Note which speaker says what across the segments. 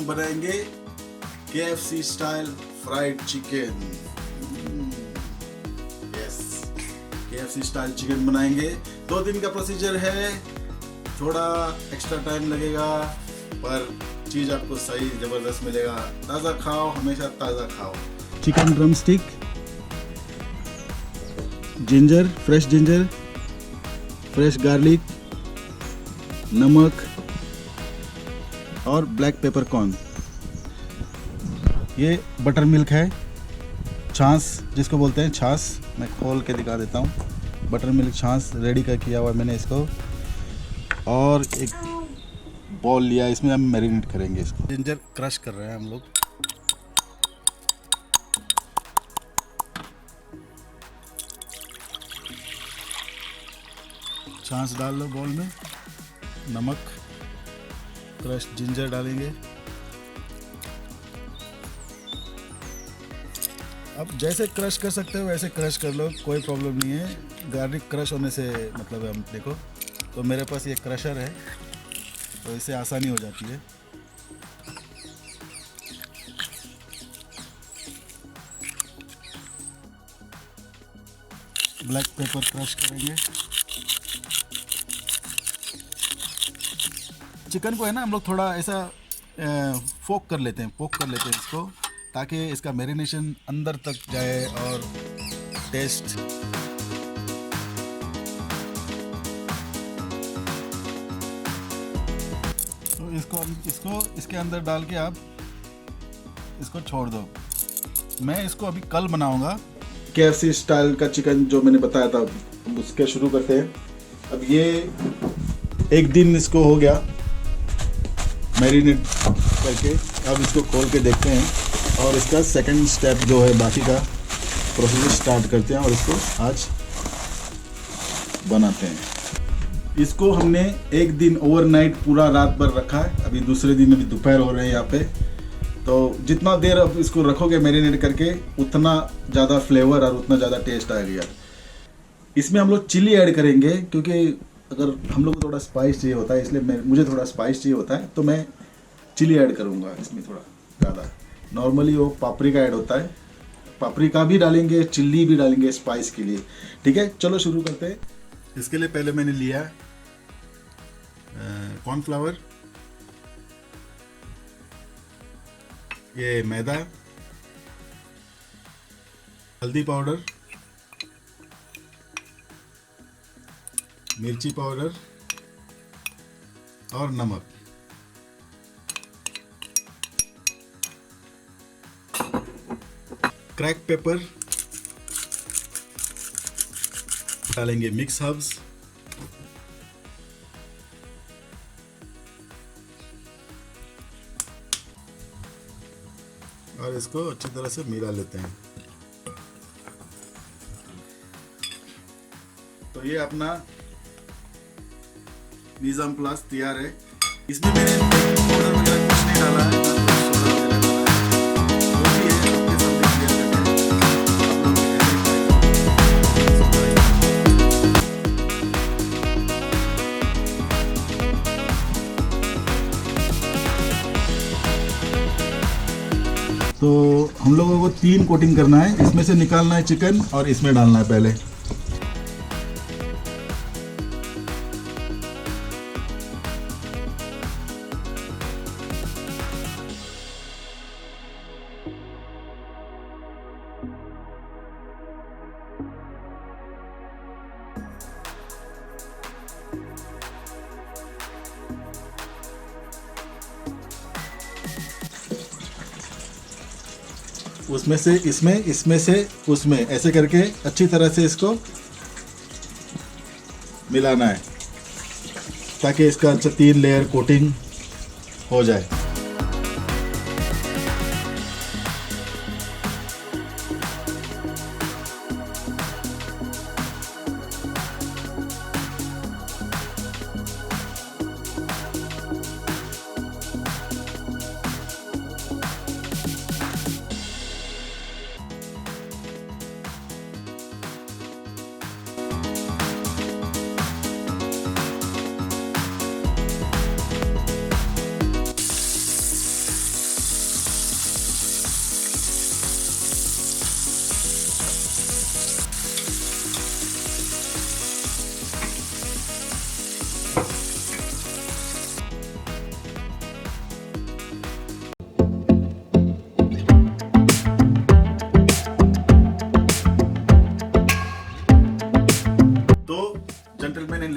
Speaker 1: बनाएंगे KFC style fried chicken. Yes, KFC style chicken बनाएंगे। 2 दिन का प्रोसीजर है, थोड़ा एक्स्ट्रा टाइम लगेगा पर चीज़ आपको सही ज़बरदस्त मिलेगा। ताज़ा खाओ, हमेशा ताज़ा खाओ। Chicken drum stick, ginger, fresh garlic, नमक और ब्लैक पेपर कॉर्न। ये बटर मिल्क है, छाछ जिसको बोलते हैं, छाछ। मैं खोल के दिखा देता हूँ। बटर मिल्क छाछ रेडी का किया हुआ मैंने इसको, और एक बॉल लिया, इसमें हम मैरिनेट करेंगे इसको। जिंजर क्रश कर रहे हैं हम लोग। छाछ डाल लो बॉल में, नमक, क्रश जिंजर डालेंगे। अब जैसे क्रश कर सकते हो वैसे क्रश कर लो, कोई प्रॉब्लम नहीं है। गार्लिक क्रश होने से मतलब हम देखो, तो मेरे पास ये क्रशर है तो इससे आसानी हो जाती है। ब्लैक पेपर क्रश करेंगे। चिकन को है ना हम लोग थोड़ा ऐसा पोक कर लेते हैं इसको, ताकि इसका मैरिनेशन अंदर तक जाए और टेस्ट। तो इसको इसके अंदर डाल के आप इसको छोड़ दो। मैं इसको अभी कल बनाऊंगा KFC स्टाइल का चिकन जो मैंने बताया था, उसके शुरू करते हैं। अब ये 1 दिन इसको हो गया मैरिनेट करके, अब इसको खोल के देखते हैं और इसका सेकंड स्टेप जो है बाकी का प्रोसीजर स्टार्ट करते हैं और इसको आज बनाते हैं। इसको हमने 1 दिन ओवरनाइट पूरा रात भर रखा है। अभी दूसरे दिन, अभी दोपहर हो रहे हैं यहाँ पे, तो जितना देर अब इसको रखोगे मैरिनेट करके उतना ज़्यादा फ्लेवर और उतना ज़्यादा टेस्ट आएगा। इसमें हम लोग चिली ऐड करेंगे, क्योंकि अगर हम लोग को थोड़ा स्पाइस चाहिए होता है, इसलिए मुझे थोड़ा स्पाइस चाहिए होता है, तो मैं चिली ऐड करूँगा इसमें थोड़ा ज़्यादा। नॉर्मली वो पापरिका ऐड होता है, पापरिका भी डालेंगे, चिल्ली भी डालेंगे स्पाइस के लिए। ठीक है, चलो शुरू करते हैं। इसके लिए पहले मैंने लिया कॉर्नफ्लावर, ये मैदा, हल्दी पाउडर, मिर्ची पाउडर और नमक। क्रैक पेपर डालेंगे, मिक्स हर्ब्स, और इसको अच्छी तरह से मिला लेते हैं। तो ये अपना निज़ाम प्लास तैयार है। इसमें मैंने पाउडर वगैरह कुछ नहीं डाला है, तो हम लोगों को 3 कोटिंग करना है। इसमें से निकालना है चिकन और इसमें डालना है पहले। उसमें से इसमें से उसमें, ऐसे करके अच्छी तरह से इसको मिलाना है, ताकि इसका अच्छा 3 लेयर कोटिंग हो जाए।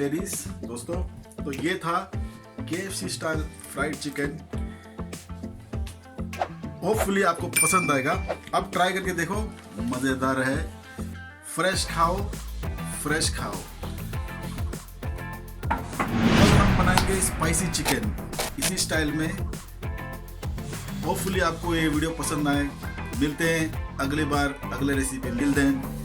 Speaker 1: लेडीज दोस्तों, तो ये था KFC style fried chicken. Hopefully आपको पसंद आएगा। अब ट्राई करके देखो, मजेदार है। फ्रेश खाओ, फ्रेश खाओ। अब हम बनाएंगे स्पाइसी चिकन इसी स्टाइल में। होपफुली आपको ये वीडियो पसंद आए। मिलते हैं अगली बार अगले रेसिपी। मिल दें।